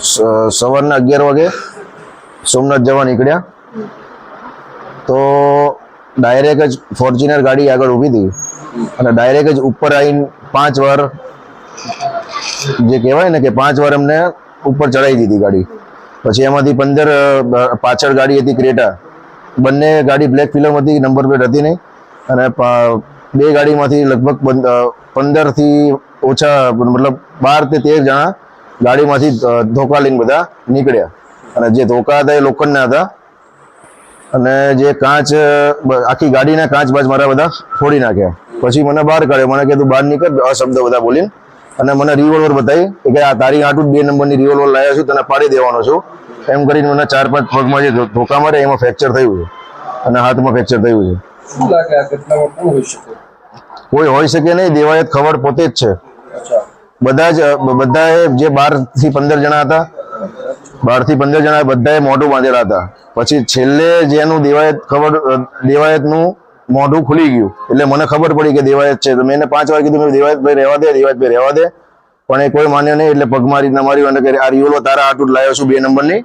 સવારના 11 વાગે સોમનાથ જવા નીકળ્યા તો ડાયરેક્ટ જ ફોર્ચ્યુનર ગાડી આગળ ઊભી હતી અને ડાયરેક્ટ જ ઉપર આવીને 5 વાર જે કહેવાય ને કે 5 વાર અમને ઉપર ચડાવી દીધી ગાડી. પછી એમાંથી 15 પાછળ ગાડી હતી ક્રેટા, બંને ગાડી બ્લેક ફિલ્મ હતી, નંબર પ્લેટ હતી નહીં અને બે ગાડીમાંથી લગભગ 15 થી ઓછા મતલબ 12 થી 13 જણા ગાડીમાંથી ધોકા લઈને બધા નીકળ્યા અને જે ધોકા હતા એ લોખંડના હતા અને જે કાચ આખી ગાડીના કાચ બાજ મારા બધા ફોડી નાખ્યા. પછી મને બહાર કાઢ્યો, મને કીધું બહાર નીકળ શબ્દ બધા બોલીને અને મને રિવોલ્વર બતાવી કે આ તારી આટલું 2 નંબરની રિવોલ્વર લાવ્યો છું, તને પાડી દેવાનો છું એમ કરીને મને 4-5 પગમાં જે ધોકા મારે એમાં ફ્રેક્ચર થયું છે અને હાથમાં ફ્રેક્ચર થયું છે. શું લાગે આ ઘટનામાં કોણ હોઈ શકે? કોઈ હોઈ શકે નહીં, દેવાયત ખબર પોતે જ છે. બધા જે 12 થી 15 જણા હતા, 12 થી 15 જણા બધાએ મોઢું બાંધેલા હતા. પછી છેલ્લે જેનું દેવાયતનું મોઢું ખુલી ગયું એટલે મને ખબર પડી કે દેવાયત છે. તો મેં 5 વાર કીધું દેવાયતભાઈ રહેવા દે, દેવાયતભાઈ રહેવા દે, પણ એ કોઈ માન્યો નહીં. એટલે પગમાં રીતના માર્યું અને આ રિવોલ્વર તારા આટલું લાવ્યો છું 2 નંબરની